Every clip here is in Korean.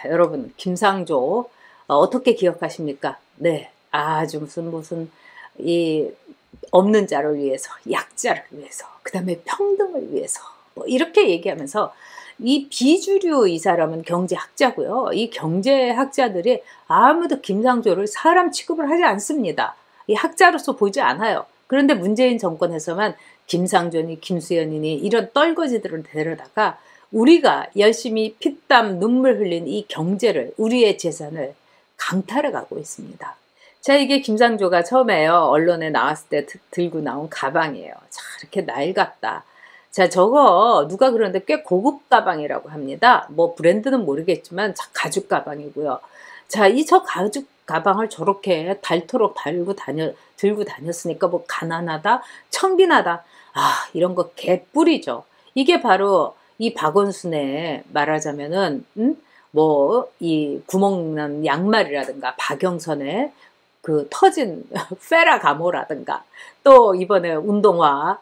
여러분, 김상조 어떻게 기억하십니까? 네, 아주 무슨 이 없는 자를 위해서, 약자를 위해서, 그 다음에 평등을 위해서 뭐 이렇게 얘기하면서, 이 비주류, 이 사람은 경제학자고요. 이 경제학자들이 아무도 김상조를 사람 취급을 하지 않습니다. 이 학자로서 보지 않아요. 그런데 문재인 정권에서만 김상조니 김수현이니 이런 떨거지들을 데려다가 우리가 열심히 피땀 눈물 흘린 이 경제를, 우리의 재산을 강탈해 가고 있습니다. 자, 이게 김상조가 처음에요, 언론에 나왔을 때 들고 나온 가방이에요. 자, 이렇게 낡았다. 자, 저거 누가 그러는데 꽤 고급 가방이라고 합니다. 뭐 브랜드는 모르겠지만 가죽 가방이고요. 자, 저 가죽 가방을 저렇게 닳도록 들고 다녔으니까 뭐 가난하다, 청빈하다. 아, 이런 거 개뿔이죠. 이게 바로 이 박원순의, 말하자면은 뭐 이 구멍난 양말이라든가 박영선의 그 터진 페라가모라든가 또 이번에 운동화,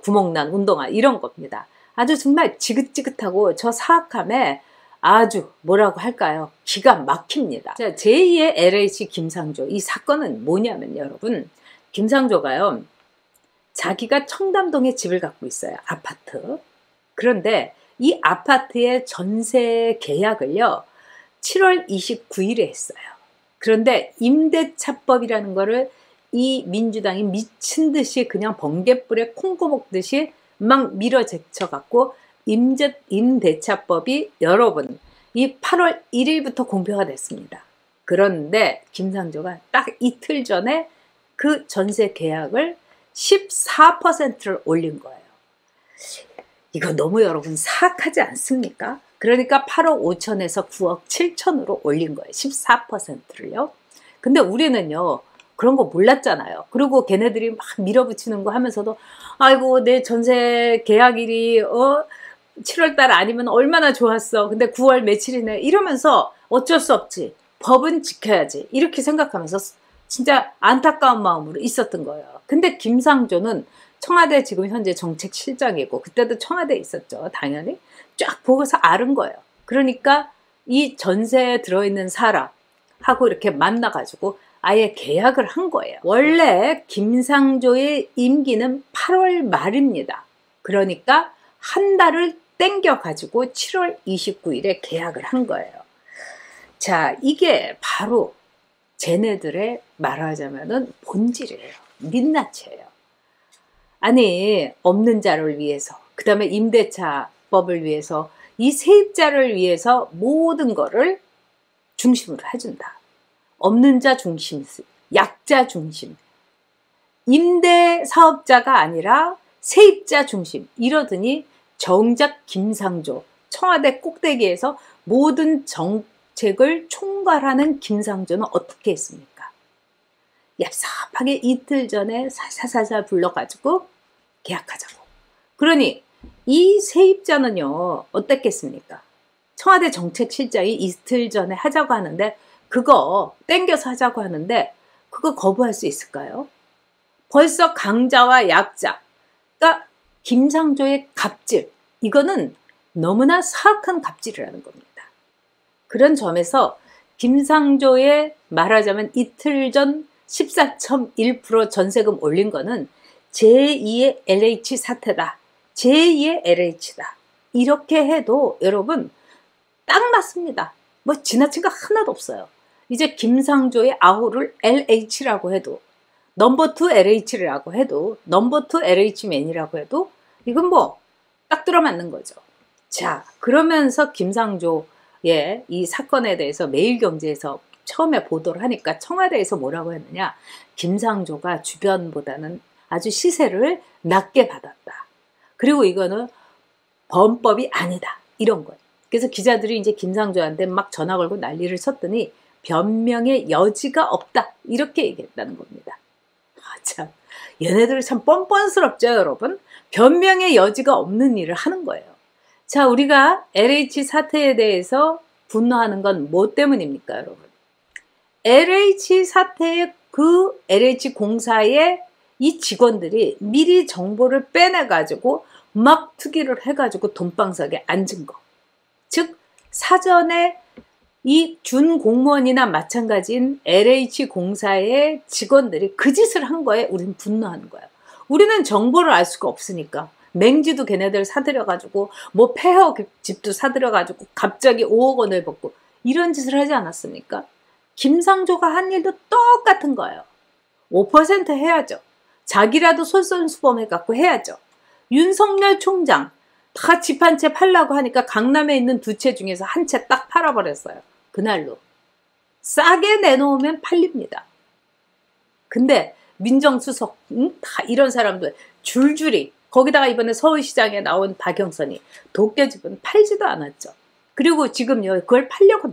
구멍난 운동화, 이런 겁니다. 아주 정말 지긋지긋하고 저 사악함에 아주 뭐라고 할까요? 기가 막힙니다. 자, 제2의 LH 김상조, 이 사건은 뭐냐면 여러분, 김상조가요, 자기가 청담동에 집을 갖고 있어요. 아파트. 그런데 이 아파트의 전세 계약을요, 7월 29일에 했어요. 그런데 임대차법이라는 거를 이 민주당이 미친 듯이 그냥 번갯불에 콩고 먹듯이 막 밀어제쳐 갖고, 임대차법이 여러분 이 8월 1일부터 공표가 됐습니다. 그런데 김상조가 딱 이틀 전에 그 전세 계약을 14%를 올린 거예요. 이거 너무 여러분 사악하지 않습니까? 그러니까 8억 5천에서 9억 7천으로 올린 거예요. 14%를요. 근데 우리는요, 그런 거 몰랐잖아요. 그리고 걔네들이 막 밀어붙이는 거 하면서도, 아이고, 내 전세 계약일이 7월달 아니면 얼마나 좋았어. 근데 9월 며칠이네. 이러면서 어쩔 수 없지, 법은 지켜야지, 이렇게 생각하면서 진짜 안타까운 마음으로 있었던 거예요. 근데 김상조는 청와대 지금 현재 정책실장이고, 그때도 청와대에 있었죠. 당연히 쫙 보고서 아는 거예요. 그러니까 이 전세에 들어있는 사람하고 이렇게 만나가지고 아예 계약을 한 거예요. 원래 김상조의 임기는 8월 말입니다. 그러니까 한 달을 땡겨가지고 7월 29일에 계약을 한 거예요. 자, 이게 바로 쟤네들의, 말하자면은 본질이에요. 민낯이에요. 아니, 없는 자를 위해서, 그 다음에 임대차법을 위해서, 이 세입자를 위해서 모든 거를 중심으로 해준다. 없는 자 중심, 약자 중심, 임대 사업자가 아니라 세입자 중심, 이러더니 정작 김상조, 청와대 꼭대기에서 모든 정책을 총괄하는 김상조는 어떻게 했습니까? 얍삽하게 이틀 전에 살살살살 불러가지고 계약하자고. 그러니 이 세입자는요, 어떻겠습니까? 청와대 정책실장이 이틀 전에 하자고 하는데, 그거 땡겨서 하자고 하는데 그거 거부할 수 있을까요? 벌써 강자와 약자, 그러니까 김상조의 갑질, 이거는 너무나 사악한 갑질이라는 겁니다. 그런 점에서 김상조의, 말하자면 이틀 전 14.1% 전세금 올린 거는 제2의 LH 사태다. 제2의 LH다. 이렇게 해도 여러분 딱 맞습니다. 뭐 지나친 거 하나도 없어요. 이제 김상조의 아호를 LH라고 해도, 넘버 2 LH라고 해도, 넘버 2 LH맨이라고 해도 이건 뭐 딱 들어맞는 거죠. 자, 그러면서 김상조의 이 사건에 대해서 매일경제에서 처음에 보도를 하니까 청와대에서 뭐라고 했느냐, 김상조가 주변보다는 아주 시세를 낮게 받았다. 그리고 이거는 범법이 아니다. 이런 거예요. 그래서 기자들이 이제 김상조한테 막 전화 걸고 난리를 쳤더니 변명의 여지가 없다. 이렇게 얘기했다는 겁니다. 참, 얘네들 참 뻔뻔스럽죠, 여러분? 변명의 여지가 없는 일을 하는 거예요. 자, 우리가 LH 사태에 대해서 분노하는 건 뭐 때문입니까, 여러분? LH 사태의 그 LH 공사의 이 직원들이 미리 정보를 빼내가지고 막 투기를 해가지고 돈방석에 앉은 거. 즉, 사전에 이 준 공무원이나 마찬가지인 LH 공사의 직원들이 그 짓을 한 거에 우리는 분노하는 거예요. 우리는 정보를 알 수가 없으니까. 맹지도 걔네들 사들여가지고 뭐 폐허 집도 사들여가지고 갑자기 5억 원을 받고 이런 짓을 하지 않았습니까? 김상조가 한 일도 똑같은 거예요. 5% 해야죠. 자기라도 솔선수범해갖고 해야죠. 윤석열 총장 다 집 한 채 팔라고 하니까 강남에 있는 2채 중에서 한 채 딱 팔아버렸어요. 그날로. 싸게 내놓으면 팔립니다. 근데 민정수석 다 이런 사람들 줄줄이 거기다가 이번에 서울시장에 나온 박영선이 도깨집은 팔지도 않았죠. 그리고 지금요 그걸 팔려고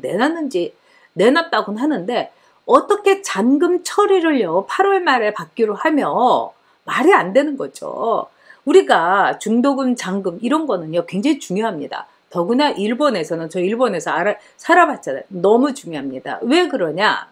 내놨다고는 하는데 어떻게 잔금 처리를요 8월 말에 받기로 하며 말이 안 되는 거죠. 우리가 중도금, 잔금 이런 거는요 굉장히 중요합니다. 더구나 일본에서는 저 일본에서 살아봤잖아요. 너무 중요합니다. 왜 그러냐?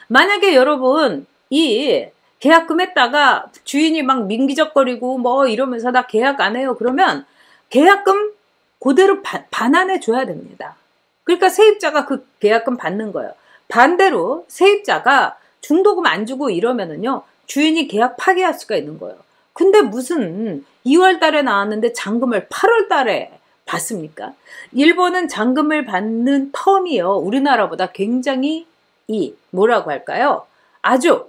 만약에 여러분 이 계약금 했다가 주인이 막 민기적거리고 뭐 이러면서 나 계약 안 해요. 그러면 계약금 그대로 반환해 줘야 됩니다. 그러니까 세입자가 그 계약금 받는 거예요. 반대로 세입자가 중도금 안 주고 이러면은요 주인이 계약 파기할 수가 있는 거예요. 근데 무슨 2월 달에 나왔는데 잔금을 8월 달에 받습니까? 일본은 잔금을 받는 텀이요 우리나라보다 굉장히 뭐라고 할까요? 아주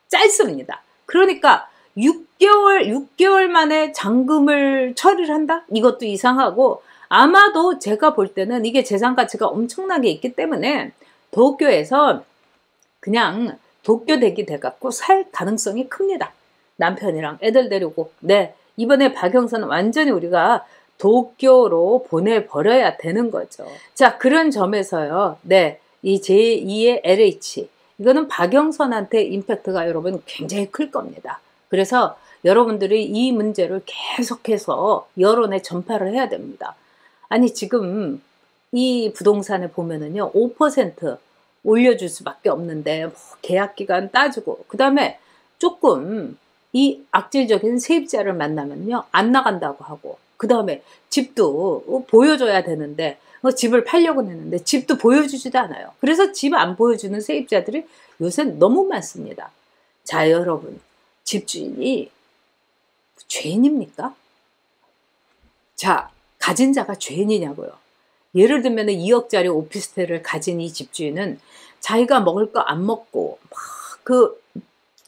짧습니다. 그러니까 6개월 만에 잔금을 처리를 한다? 이것도 이상하고 아마도 제가 볼 때는 이게 재산 가치가 엄청나게 있기 때문에 도쿄에서 그냥 도쿄댁이 돼갖고 살 가능성이 큽니다. 남편이랑 애들 데리고. 네, 이번에 박영선은 완전히 우리가 도쿄로 보내버려야 되는 거죠. 자, 그런 점에서요. 네, 이 제2의 LH 이거는 박영선한테 임팩트가 여러분 굉장히 클 겁니다. 그래서 여러분들이 이 문제를 계속해서 여론에 전파를 해야 됩니다. 아니 지금 이 부동산에 보면은요 5% 올려줄 수밖에 없는데 뭐 계약기간 따지고 그 다음에 조금 이 악질적인 세입자를 만나면요 안 나간다고 하고 그 다음에 집도 보여줘야 되는데 집을 팔려고 했는데 집도 보여주지도 않아요. 그래서 집 안 보여주는 세입자들이 요새 너무 많습니다. 자 여러분 집주인이 죄인입니까? 자 가진 자가 죄인이냐고요. 예를 들면 2억짜리 오피스텔을 가진 이 집주인은 자기가 먹을 거 안 먹고 막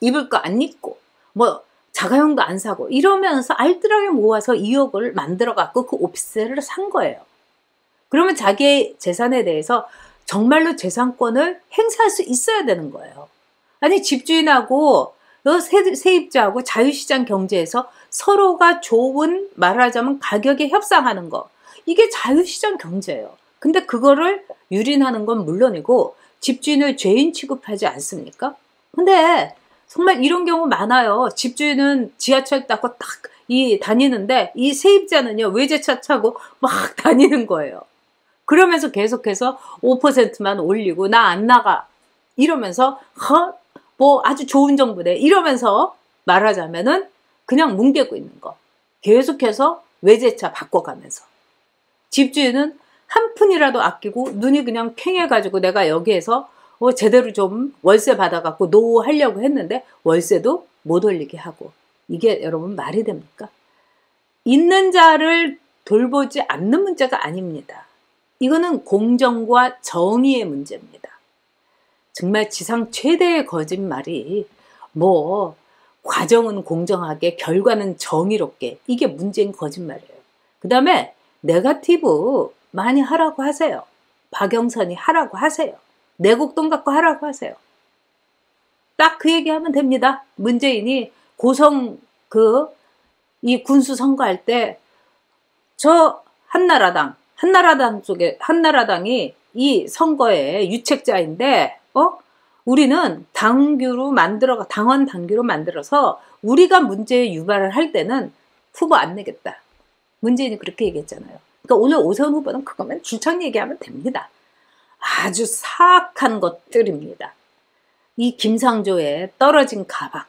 입을 거 안 입고 뭐 자가용도 안 사고 이러면서 알뜰하게 모아서 2억을 만들어 갖고 그 오피스텔을 산 거예요. 그러면 자기의 재산에 대해서 정말로 재산권을 행사할 수 있어야 되는 거예요. 아니 집주인하고 세입자하고 자유시장 경제에서 서로가 좋은 말하자면 가격에 협상하는 거 이게 자유시장 경제예요. 근데 그거를 유린하는 건 물론이고 집주인을 죄인 취급하지 않습니까? 근데 정말 이런 경우 많아요. 집주인은 지하철 타고 딱 다니는데 이 세입자는요 외제차 타고 막 다니는 거예요. 그러면서 계속해서 5%만 올리고 나 안 나가 이러면서 뭐 아주 좋은 정부네 이러면서 말하자면은 그냥 뭉개고 있는 거. 계속해서 외제차 바꿔가면서 집주인은 한 푼이라도 아끼고 눈이 그냥 퀭해가지고 내가 여기에서 제대로 좀 월세 받아갖고 노후하려고 했는데 월세도 못 올리게 하고 이게 여러분 말이 됩니까? 있는 자를 돌보지 않는 문제가 아닙니다. 이거는 공정과 정의의 문제입니다. 정말 지상 최대의 거짓말이 뭐 과정은 공정하게 결과는 정의롭게 이게 문제인 거짓말이에요. 그 다음에 네거티브 많이 하라고 하세요. 박영선이 하라고 하세요. 내곡동 갖고 하라고 하세요. 딱 그 얘기하면 됩니다. 문재인이 고성 이 군수 선거할 때 저 한나라당이 이 선거의 유책자인데 우리는 당원 당규로 만들어서 우리가 문제 유발을 할 때는 후보 안 내겠다. 문재인이 그렇게 얘기했잖아요. 그러니까 오늘 오세훈 후보는 그거면 줄창 얘기하면 됩니다. 아주 사악한 것들입니다. 이 김상조의 떨어진 가방.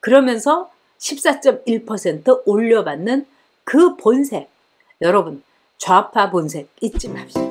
그러면서 14.1% 올려받는 그 본색. 여러분 좌파 본색 잊지 맙시다.